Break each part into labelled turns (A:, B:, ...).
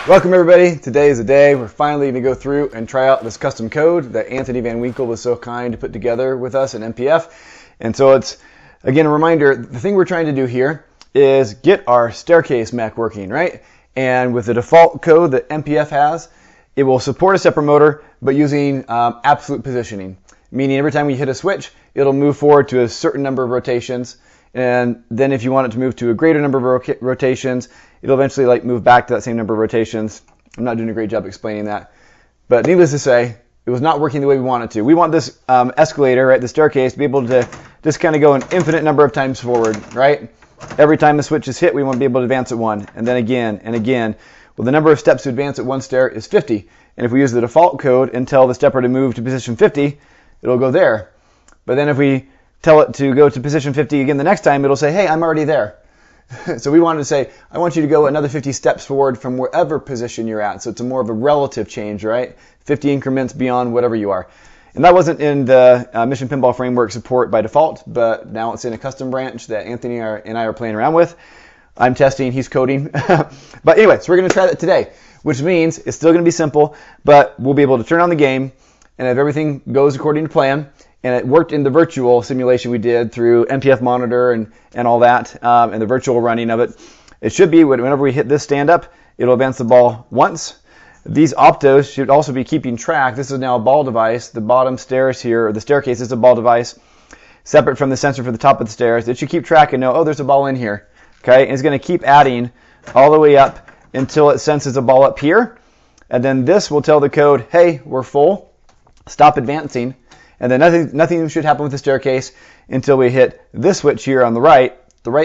A: Welcome everybody. Today is the day we're finally going to go through and try out this custom code that Anthony Van Winkle was so kind to put together with us in MPF. And so it's, again, a reminder, the thing we're trying to do here is get our staircase mech working, right? And with the default code that MPF has, it will support a stepper motor, but using absolute positioning. Meaning every time we hit a switch, it'll move forward to a certain number of rotations. And then if you want it to move to a greater number of rotations, it'll eventually move back to that same number of rotations. I'm not doing a great job explaining that. But needless to say, it was not working the way we want it to. We want this escalator, right, the staircase, to be able to just kind of go an infinite number of times forward, right? Every time the switch is hit, we want to be able to advance it one, and then again, and again. Well, the number of steps to advance at one stair is 50. And if we use the default code and tell the stepper to move to position 50, it'll go there. But then if we tell it to go to position 50 again the next time, it'll say, hey, I'm already there. So we wanted to say, I want you to go another 50 steps forward from wherever position you're at. So it's more of a relative change, right? 50 increments beyond whatever you are. And that wasn't in the Mission Pinball Framework support by default, but now it's in a custom branch that Anthony and I are playing around with. I'm testing, he's coding. But anyway, so we're going to try that today, which means it's still going to be simple, but we'll be able to turn on the game, and if everything goes according to plan, and it worked in the virtual simulation we did through MPF Monitor and all that, and the virtual running of it. It should be, whenever we hit this stand up, it'll advance the ball once. These optos should also be keeping track. This is now a ball device. The bottom stairs here, or the staircase, is a ball device, separate from the sensor for the top of the stairs. It should keep track and know, oh, there's a ball in here. Okay, and it's going to keep adding all the way up until it senses a ball up here. And then this will tell the code, hey, we're full, stop advancing. And then nothing should happen with the staircase until we hit this switch here on the right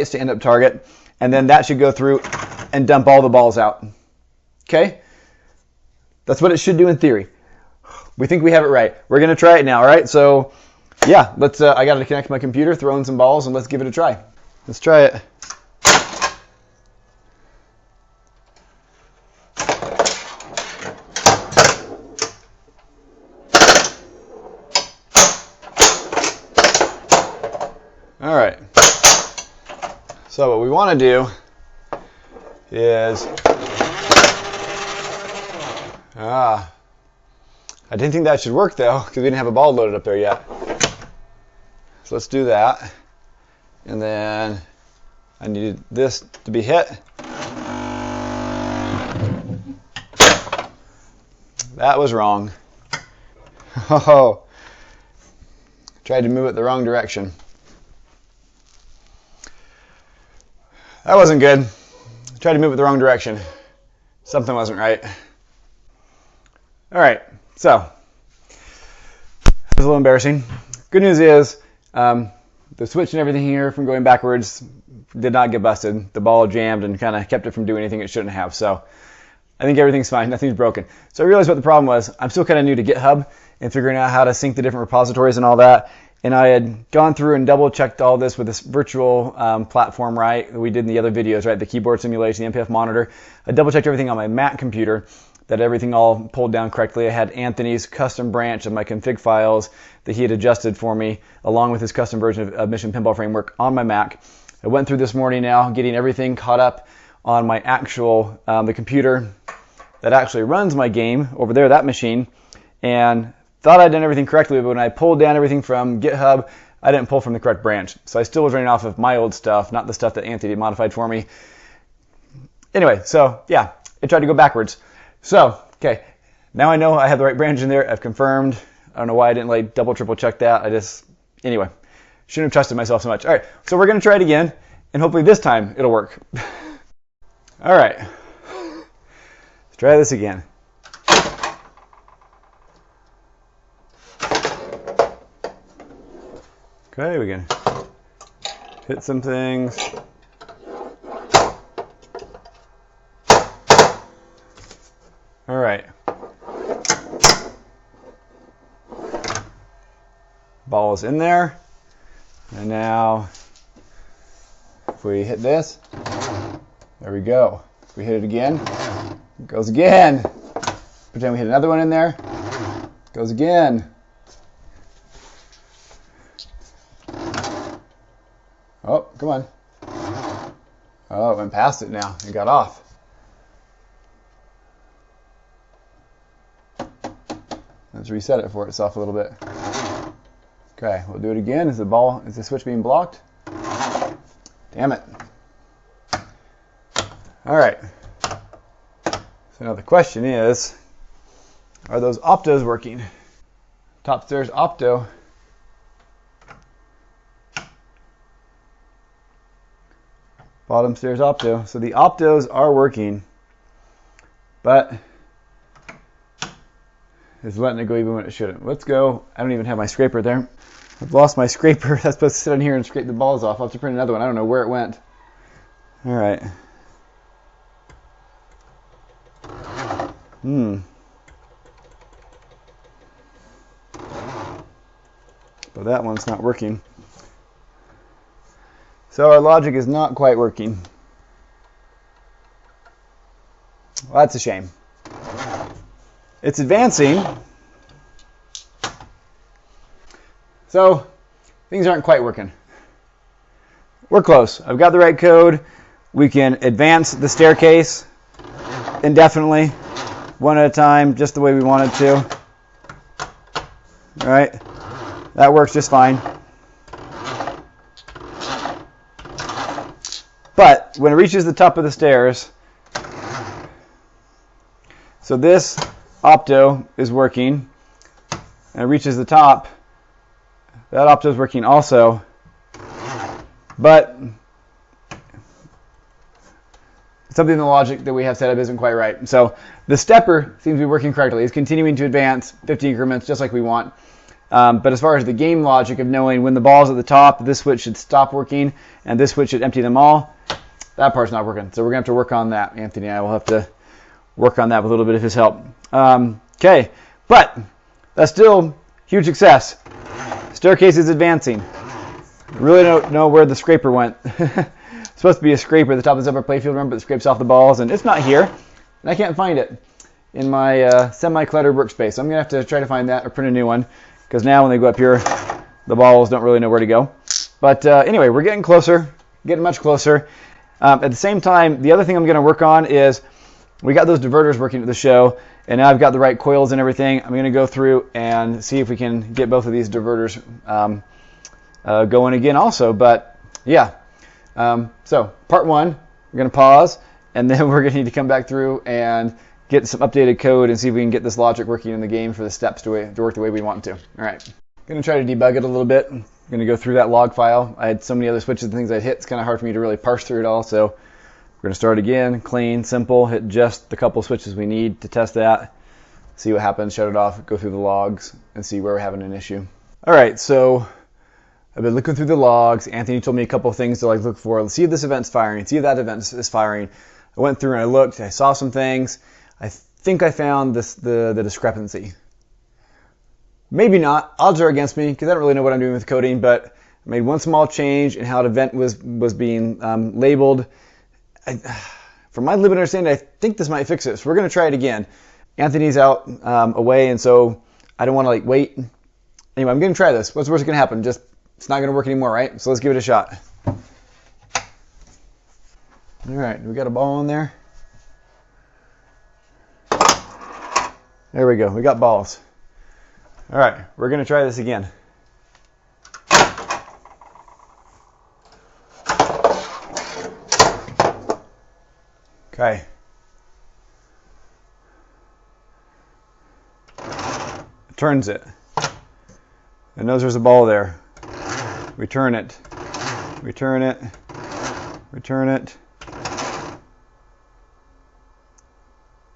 A: stand-up target, and then that should go through and dump all the balls out. Okay? That's what it should do in theory. We think we have it right. We're going to try it now, all right? So, yeah, let's. I got to connect my computer, throw in some balls, and let's give it a try. Let's try it. All right, so what we want to do is, I didn't think that should work though, because we didn't have a ball loaded up there yet. So let's do that, and then I needed this to be hit. That was wrong. Oh, tried to move it the wrong direction. That wasn't good. I tried to move it the wrong direction. Something wasn't right. All right, so it was a little embarrassing. Good news is the switch and everything here from going backwards did not get busted. The ball jammed and kind of kept it from doing anything it shouldn't have. So I think everything's fine. Nothing's broken. So I realized what the problem was. I'm still kind of new to GitHub and figuring out how to sync the different repositories and all that. And I had gone through and double-checked all this with this virtual platform, right, that we did in the other videos, right, the keyboard simulation, the MPF monitor. I double-checked everything on my Mac computer, that everything all pulled down correctly. I had Anthony's custom branch of my config files that he had adjusted for me, along with his custom version of Mission Pinball Framework on my Mac. I went through this morning now, getting everything caught up on my actual, the computer that actually runs my game over there, that machine, and thought I'd done everything correctly, but when I pulled down everything from GitHub, I didn't pull from the correct branch. So I still was running off of my old stuff, not the stuff that Anthony had modified for me. Anyway, so yeah, it tried to go backwards. So, okay, now I know I have the right branch in there. I've confirmed. I don't know why I didn't double, triple check that. Anyway, shouldn't have trusted myself so much. All right, so we're going to try it again, and hopefully this time it'll work. All right, let's try this again. Okay, we can hit some things. All right. Ball is in there. And now, if we hit this, there we go. If we hit it again, it goes again. Pretend we hit another one in there, it goes again. Oh, come on. Oh, it went past it now. It got off. Let's reset it for itself a little bit. Okay, we'll do it again. Is the switch being blocked? Damn it. All right. So now the question is, are those optos working? Top stairs opto. Bottom stairs opto. So the optos are working, but it's letting it go even when it shouldn't. Let's go. I don't even have my scraper there. I've lost my scraper. That's supposed to sit on here and scrape the balls off. I'll have to print another one. I don't know where it went. All right. But that one's not working. So our logic is not quite working. Well, that's a shame. It's advancing. So things aren't quite working. We're close. I've got the right code. We can advance the staircase indefinitely, one at a time, just the way we wanted to. All right, that works just fine. But when it reaches the top of the stairs, so this opto is working, and it reaches the top, that opto is working also, but something in the logic that we have set up isn't quite right. So the stepper seems to be working correctly. It's continuing to advance 50 increments just like we want. But as far as the game logic of knowing when the ball's at the top, this switch should stop working and this switch should empty them all, that part's not working. So we're going to have to work on that. Anthony and I will have to work on that with a little bit of his help. Okay, but that's still huge success. Staircase is advancing. I really don't know where the scraper went. It's supposed to be a scraper at the top of this upper playfield, remember, that scrapes off the balls, and it's not here. And I can't find it in my semi-cluttered workspace. So I'm going to have to try to find that or print a new one, because now when they go up here, the balls don't really know where to go. But anyway, we're getting closer, getting much closer. At the same time, the other thing I'm going to work on is we got those diverters working at the show, and now I've got the right coils and everything. I'm going to go through and see if we can get both of these diverters going again also. But yeah. So part one, we're going to pause, and then we're going to need to come back through and get some updated code and see if we can get this logic working in the game for the steps to work the way we want it to. All right, I'm going to try to debug it a little bit. I'm going to go through that log file. I had so many other switches and things I'd hit, it's kind of hard for me to really parse through it all. So we're going to start again, clean, simple, hit just the couple switches we need to test that, see what happens, shut it off, go through the logs, and see where we're having an issue. All right, so I've been looking through the logs. Anthony told me a couple of things to look for. Let's see if this event's firing. See if that event is firing. I went through and I looked. I saw some things. I think I found the discrepancy. Maybe not. Odds are against me because I don't really know what I'm doing with coding. But I made one small change in how an event was being labeled. From my limited understanding, I think this might fix it. So we're going to try it again. Anthony's out away, and so I don't want to wait. Anyway, I'm going to try this. What's the worst that can happen? It's not going to work anymore, right? So let's give it a shot. All right, we got a ball in there. There we go, we got balls. All right, we're going to try this again. Okay. It turns it. It knows there's a ball there. Return it, return it, return it.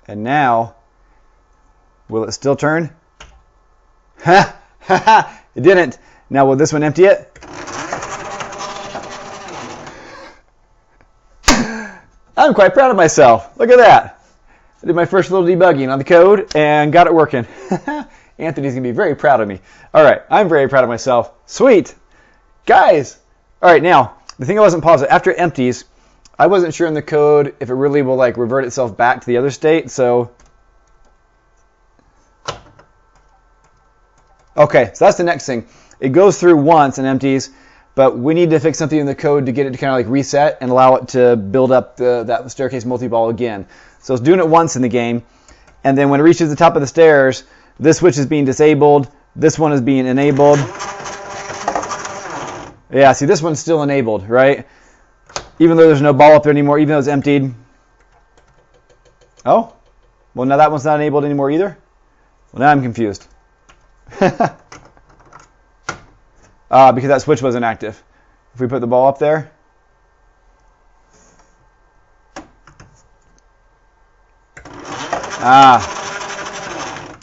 A: And now, will it still turn? Ha! Ha ha! It didn't. Now will this one empty it? I'm quite proud of myself. Look at that. I did my first little debugging on the code and got it working. Anthony's going to be very proud of me. All right, I'm very proud of myself. Sweet. Guys, all right, now, the thing I wasn't positive, after it empties, I wasn't sure in the code if it really will revert itself back to the other state, so. Okay, so that's the next thing. It goes through once and empties, but we need to fix something in the code to get it to kind of reset and allow it to build up that staircase multi-ball again. So it's doing it once in the game, and then when it reaches the top of the stairs, this switch is being disabled, this one is being enabled. Yeah, see, this one's still enabled, right? Even though there's no ball up there anymore, even though it's emptied. Oh, well, now that one's not enabled anymore either. Well, now I'm confused. Because that switch wasn't active. If we put the ball up there.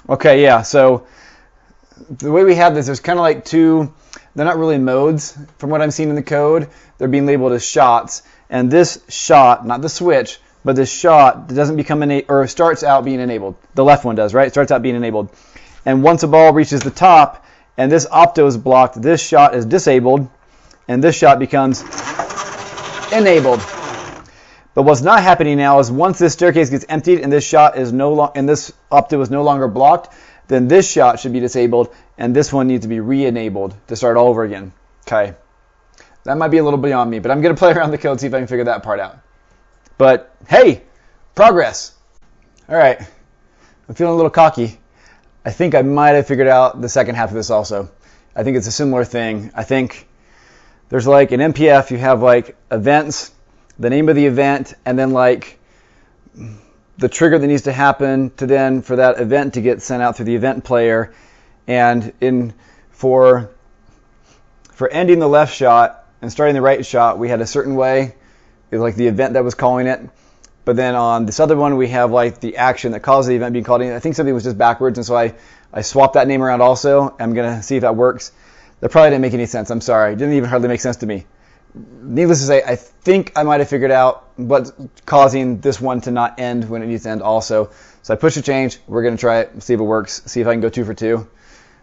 A: Okay, yeah, so the way we have this, there's kind of like two, they're not really modes from what I'm seeing in the code. They're being labeled as shots. And this shot, not the switch, but this shot doesn't become or starts out being enabled. The left one does, right? It starts out being enabled. And once a ball reaches the top and this opto is blocked, this shot is disabled and this shot becomes enabled. But what's not happening now is once this staircase gets emptied and this shot is and this opto is no longer blocked, then this shot should be disabled and this one needs to be re-enabled to start all over again. Okay. That might be a little beyond me, but I'm going to play around the code, see if I can figure that part out. But hey, progress. All right, I'm feeling a little cocky. I think I might have figured out the second half of this also. I think it's a similar thing. I think there's like in MPF, you have like events, the name of the event, and then like the trigger that needs to happen to then for that event to get sent out through the event player. And for ending the left shot and starting the right shot, we had a certain way. It was like the event that was calling it. But then on this other one, we have like the action that caused the event being called in. I think something was just backwards, and so I swapped that name around also. I'm going to see if that works. That probably didn't make any sense. I'm sorry. It didn't even hardly make sense to me. Needless to say, I think I might have figured out what's causing this one to not end when it needs to end also. So I push a change. We're going to try it, see if it works, see if I can go 2 for 2.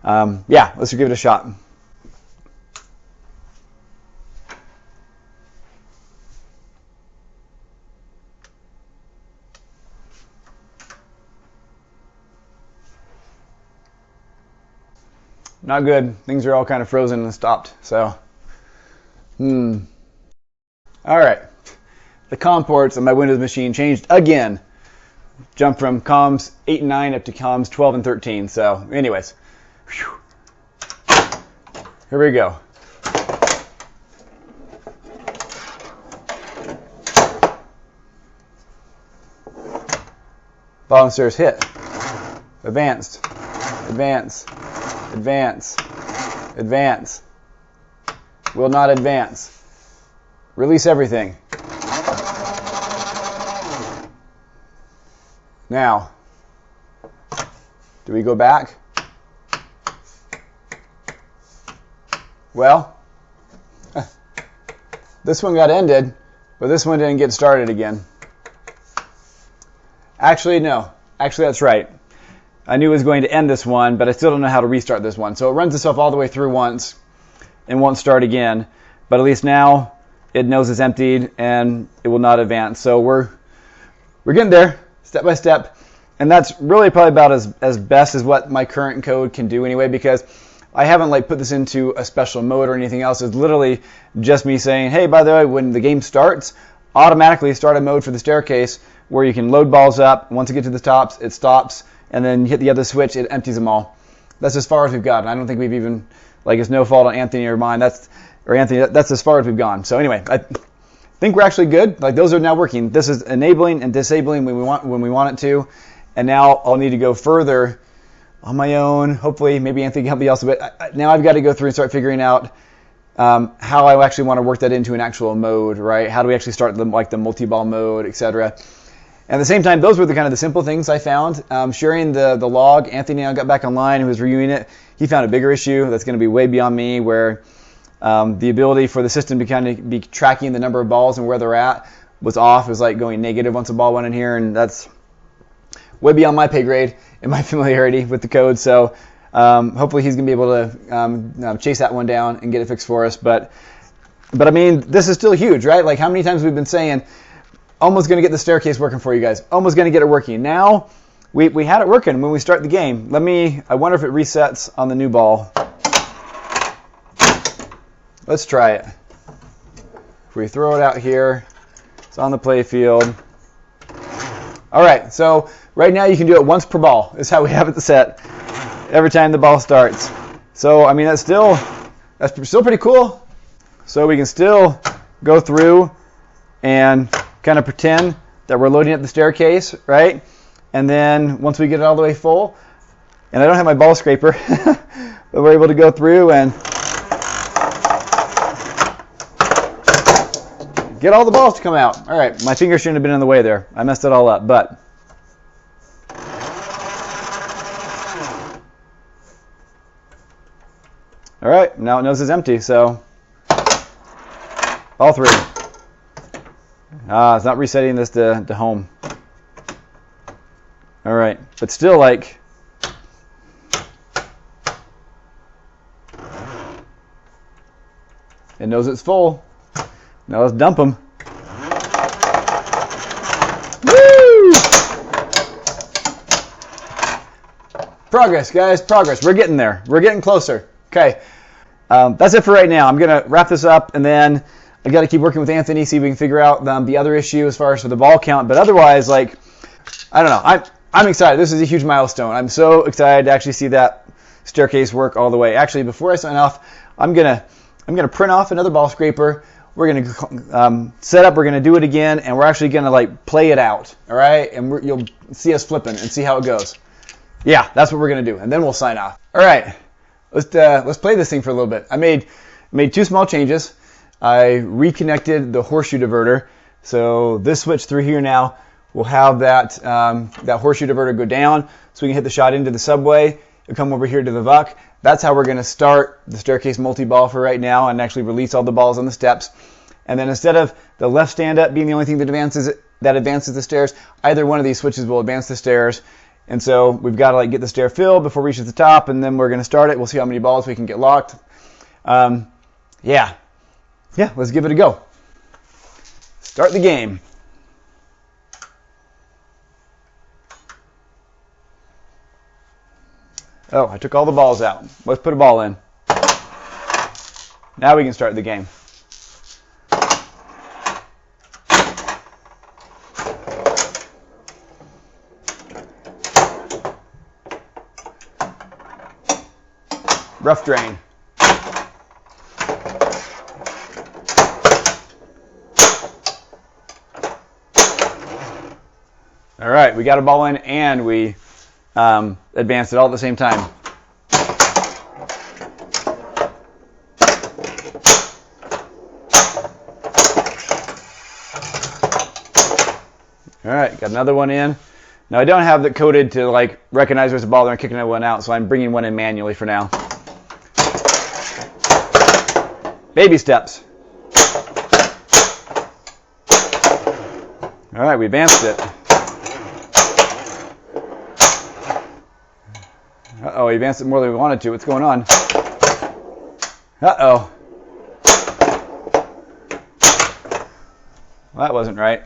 A: Yeah, let's give it a shot. Not good. Things are all kind of frozen and stopped. So, All right. The COM ports on my Windows machine changed again. Jumped from COMs 8 and 9 up to COMs 12 and 13. So, anyways. Whew. Here we go. Bottom stairs hit. Advanced. Advance. Advance. Advance. Will not advance. Release everything. Now, do we go back? Well, this one got ended, but this one didn't get started again. Actually, no. Actually, that's right. I knew it was going to end this one, but I still don't know how to restart this one. So it runs itself all the way through once and won't start again. But at least now it knows it's emptied and it will not advance. So we're getting there step by step. And that's really probably about as best as what my current code can do anyway, because I haven't like put this into a special mode or anything else. It's literally just me saying, hey, by the way, when the game starts, automatically start a mode for the staircase where you can load balls up. Once you get to the tops, it stops. And then you hit the other switch, it empties them all. That's as far as we've gotten. I don't think we've even, like, it's no fault on Anthony or mine. That's as far as we've gone. So anyway, I think we're actually good. Like, those are now working. This is enabling and disabling when we want it to. And now I'll need to go further on my own. Hopefully, maybe Anthony can help me also. But now I've got to go through and start figuring out how I actually want to work that into an actual mode, right? How do we actually start the multi-ball mode, etc. At the same time, those were the kind of the simple things I found. Sharing the log, Anthony and I got back online and was reviewing it. He found a bigger issue that's going to be way beyond me, where the ability for the system to kind of be tracking the number of balls and where they're at was off. It was like going negative once a ball went in here, and that's way beyond my pay grade and my familiarity with the code. So hopefully he's going to be able to chase that one down and get it fixed for us. But I mean, this is still huge, right? Like, how many times we've been saying, almost going to get the staircase working for you guys. Almost going to get it working. Now, we had it working when we start the game. I wonder if it resets on the new ball. Let's try it. If we throw it out here, it's on the play field. All right, so right now you can do it once per ball is how we have it set. every time the ball starts. So I mean that's still pretty cool. So we can still go through and kind of pretend that we're loading up the staircase, right? And then once we get it all the way full, and I don't have my ball scraper, but we're able to go through and get all the balls to come out. All right, my finger shouldn't have been in the way there. I messed it all up, but all right, now it knows it's empty, so all three. It's not resetting this to home. All right, but still like, it knows it's full. Now let's dump them. Woo! Progress, guys, progress. We're getting there. We're getting closer. Okay, that's it for right now. I'm gonna wrap this up, and then I got to keep working with Anthony, see if we can figure out the other issue as far as for the ball count. But otherwise, like, I don't know. I'm excited. This is a huge milestone. I'm so excited to actually see that staircase work all the way. Actually, before I sign off, I'm gonna print off another ball scraper. We're gonna set up. We're gonna do it again, and we're actually gonna like play it out. All right, and you'll see us flipping and see how it goes. Yeah, that's what we're gonna do, and then we'll sign off. All right, let's play this thing for a little bit. I made two small changes. I reconnected the horseshoe diverter, so this switch through here now will have that horseshoe diverter go down, so we can hit the shot into the subway. It'll come over here to the VUC. That's how we're going to start the staircase multi-ball for right now and actually release all the balls on the steps. And then instead of the left stand-up being the only thing that advances the stairs, either one of these switches will advance the stairs. And so we've got to like get the stair filled before it reaches the top, and then we're going to start it. We'll see how many balls we can get locked. Yeah, let's give it a go. Start the game. Oh, I took all the balls out. Let's put a ball in. Now we can start the game. Rough drain. All right, we got a ball in and we advanced it all at the same time. All right, got another one in. Now I don't have it coded to like recognize there's a ball there and kicking one out, so I'm bringing one in manually for now. Baby steps. All right, we advanced it. Uh-oh, he advanced it more than we wanted to. What's going on? Uh-oh. Well, that wasn't right.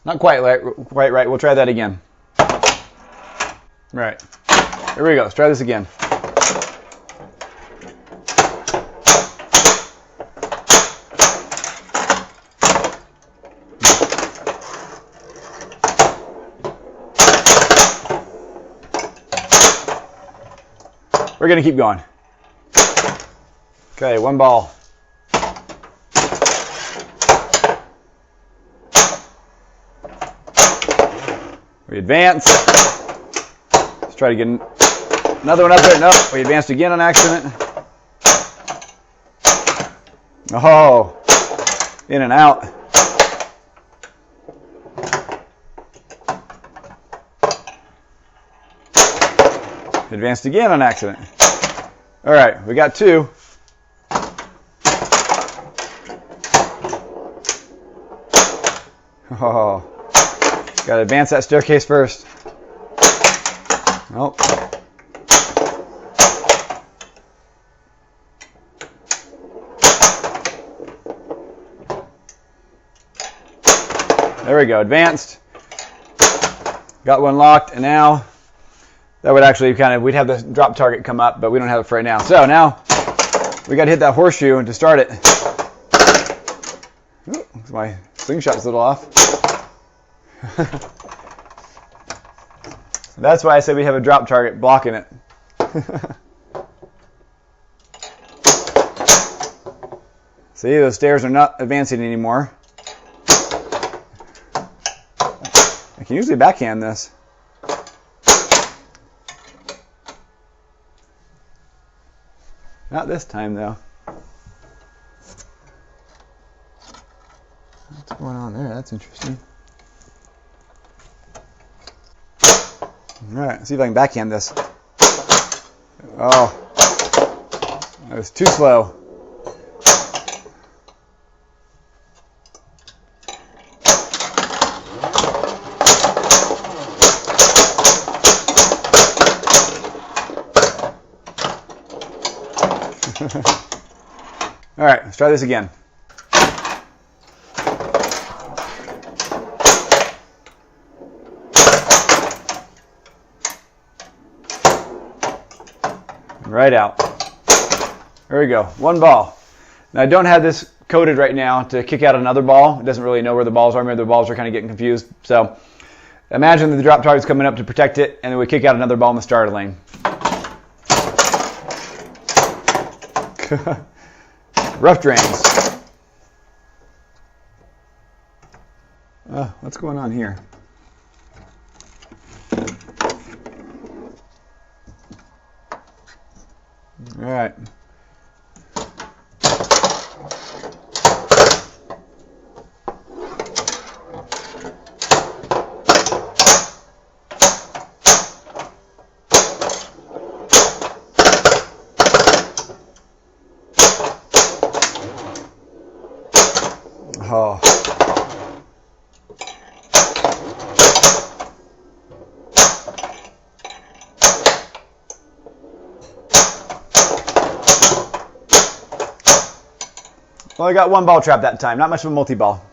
A: Not quite right. We'll try that again. Right. Here we go. Let's try this again. We're going to keep going. Okay, one ball. We advance. Let's try to get another one up there. Nope, we advanced again on accident. Oh, in and out. Advanced again on accident. All right, we got two. Oh, got to advance that staircase first. Nope. There we go, advanced. Got one locked, and now that would actually we'd have the drop target come up, but we don't have it for right now. So now we got to hit that horseshoe to start it. My slingshot's a little off. That's why I said we have a drop target blocking it. See, those stairs are not advancing anymore. I can usually backhand this. Not this time, though. What's going on there? That's interesting. Alright, let's see if I can backhand this. Oh, that was too slow. Alright, let's try this again. Right out. There we go. One ball. Now I don't have this coded right now to kick out another ball. It doesn't really know where the balls are. Maybe the balls are kind of getting confused. So imagine that the drop target's coming up to protect it, and then we kick out another ball in the starter lane. Rough drains. What's going on here? All right. Oh. Well, I got one ball trap that time. Not much of a multi-ball.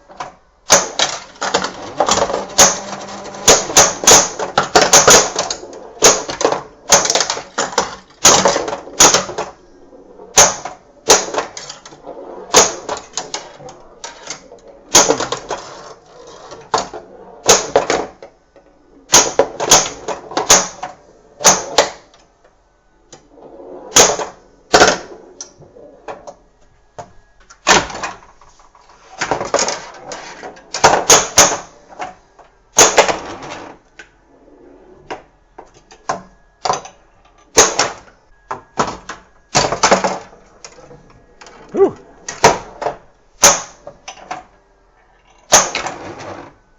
A: Whew.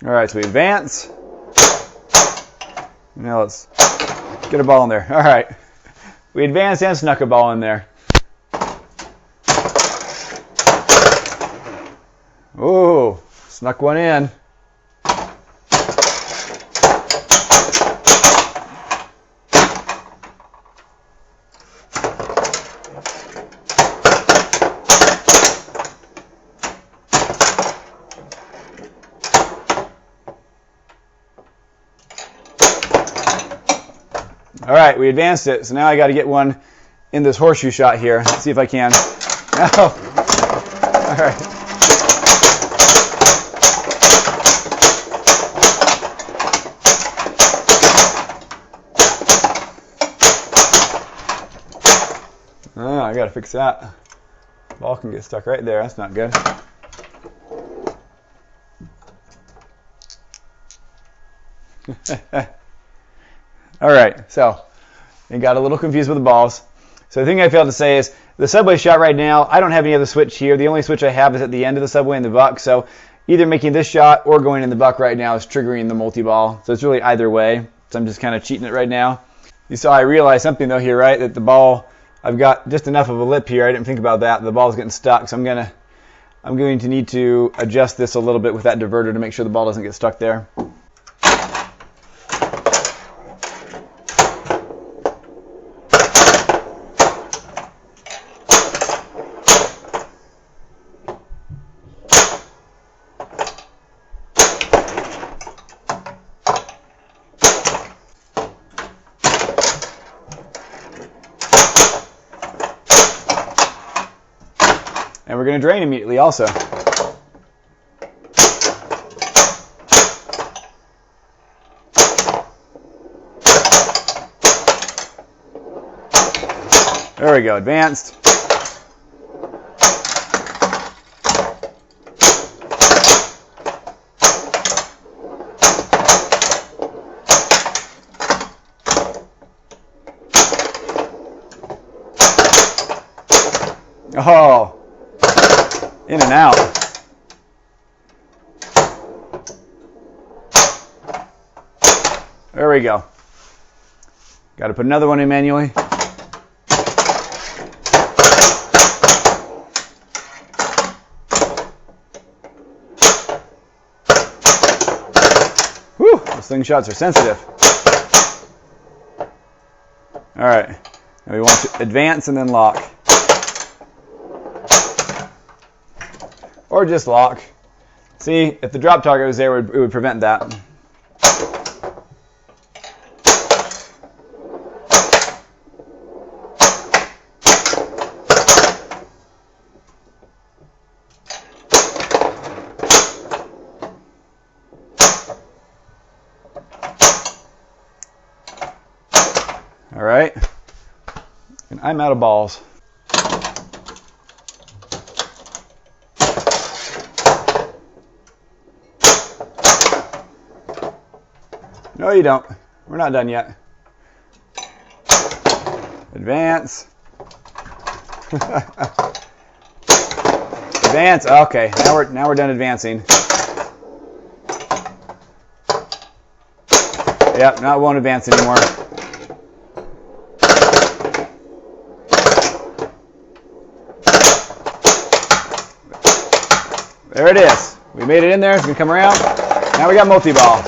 A: All right, so we advance. Now let's get a ball in there. All right, we advanced and snuck a ball in there. Ooh, snuck one in. All right, we advanced it, so now I got to get one in this horseshoe shot here. Let's see if I can. Oh. All right. Oh, I got to fix that. Ball can get stuck right there. That's not good. All right, so I got a little confused with the balls. So the thing I failed to say is the subway shot right now, I don't have any other switch here. The only switch I have is at the end of the subway in the buck. So either making this shot or going in the buck right now is triggering the multi-ball. So it's really either way. So I'm just kind of cheating it right now. You saw I realized something though here, right? That the ball, I've got just enough of a lip here. I didn't think about that. The ball's getting stuck. So I'm going to need to adjust this a little bit with that diverter to make sure the ball doesn't get stuck there. And we're going to drain immediately also. There we go, advanced. Oh, in and out. There we go. Got to put another one in manually. Whew, those slingshots are sensitive. All right, now we want to advance and then lock. Or just lock. See, if the drop target was there, it would prevent that. All right, and I'm out of balls. No, you don't. We're not done yet. Advance. Advance. Okay, now we're done advancing. Yep, now it won't advance anymore. There it is. We made it in there. It's gonna come around. Now we got multi-ball.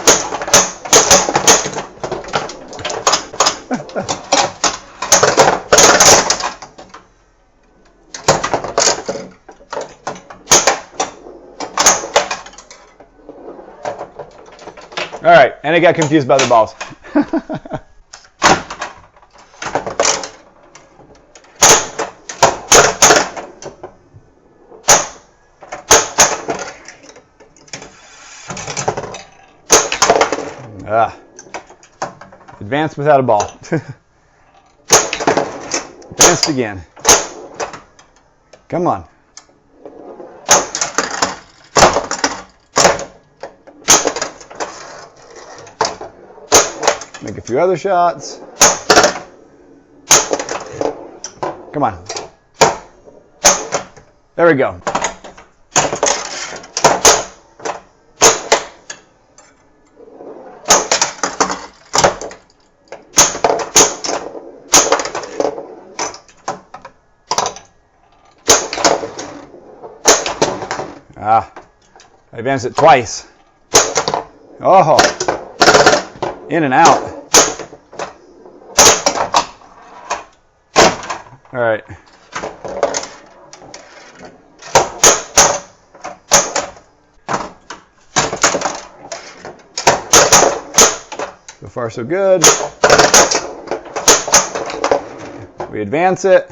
A: All right, and it got confused by the balls. Advanced without a ball. Advanced again. Come on. Make a few other shots. Come on. There we go. I advanced it twice. Oh, in and out. All right. So far, so good. We advance it.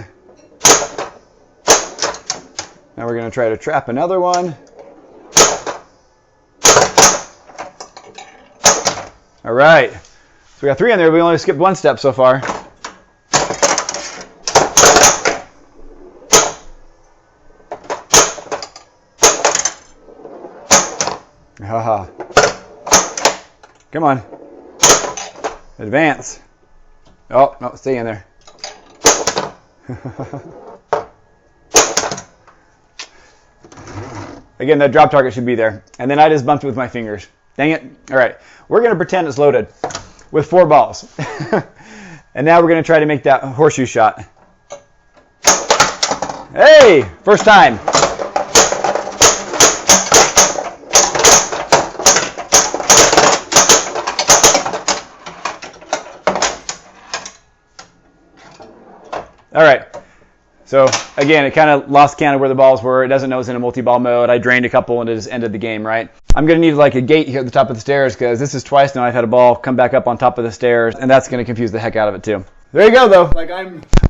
A: Now we're going to try to trap another one. All right. So we got 3 in there. We only skipped 1 step so far. Haha. Come on. Advance. Oh, no, stay in there. Again, that drop target should be there. And then I just bumped it with my fingers. Dang it. All right. We're going to pretend it's loaded with 4 balls. And now we're going to try to make that horseshoe shot. Hey, first time. All right. So again, it kind of lost count of where the balls were. It doesn't know it's in a multi-ball mode. I drained a couple and it just ended the game, right? I'm going to need like a gate here at the top of the stairs because this is twice now I've had a ball come back up on top of the stairs, and that's going to confuse the heck out of it too. There you go though. Like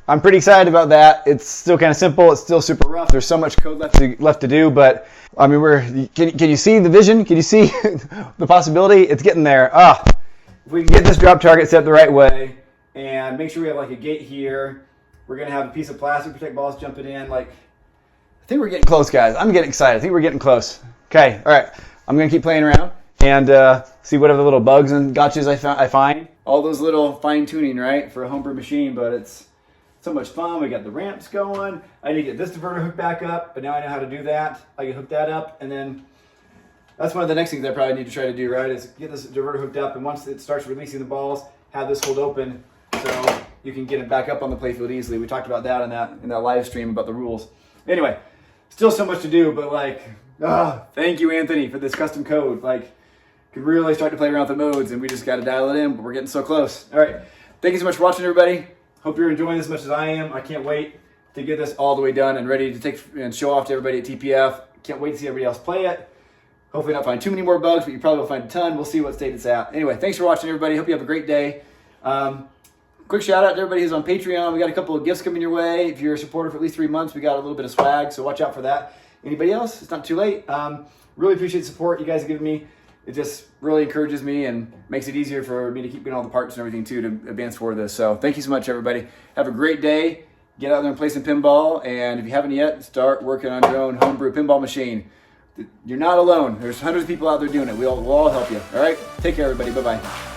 A: I'm pretty excited about that. It's still kind of simple. It's still super rough. There's so much code left to do, but I mean, can you see the vision? Can you see the possibility? It's getting there. If we can get this drop target set the right way and make sure we have like a gate here We're gonna have a piece of plastic protect balls jumping in. Like, I think we're getting close, guys. I'm getting excited. I think we're getting close. Okay, all right. I'm gonna keep playing around and see whatever little bugs and gotchas I find. All those little fine tuning, right, for a homebrew machine, but it's so much fun. We got the ramps going. I need to get this diverter hooked back up, but now I know how to do that. I can hook that up, and then that's one of the next things I probably need to try to do, right, is get this diverter hooked up, and once it starts releasing the balls, have this hold open so you can get it back up on the playfield easily. We talked about that in that live stream about the rules. Anyway, still so much to do, but like, thank you, Anthony, for this custom code. Like, could really start to play around with the modes, and we just got to dial it in, but we're getting so close. All right, thank you so much for watching, everybody. Hope you're enjoying this as much as I am. I can't wait to get this all the way done and ready to take and show off to everybody at TPF. Can't wait to see everybody else play it. Hopefully not find too many more bugs, but you probably will find a ton. We'll see what state it's at. Anyway, thanks for watching, everybody. Hope you have a great day. Quick shout out to everybody who's on Patreon. We got a couple of gifts coming your way. If you're a supporter for at least 3 months, we got a little bit of swag, so watch out for that. Anybody else? It's not too late. Really appreciate the support you guys have given me. It just really encourages me and makes it easier for me to keep getting all the parts and everything too to advance forward this. So thank you so much, everybody. Have a great day. Get out there and play some pinball. And if you haven't yet, start working on your own homebrew pinball machine. You're not alone. There's hundreds of people out there doing it. We'll all help you. All right? Take care, everybody. Bye-bye.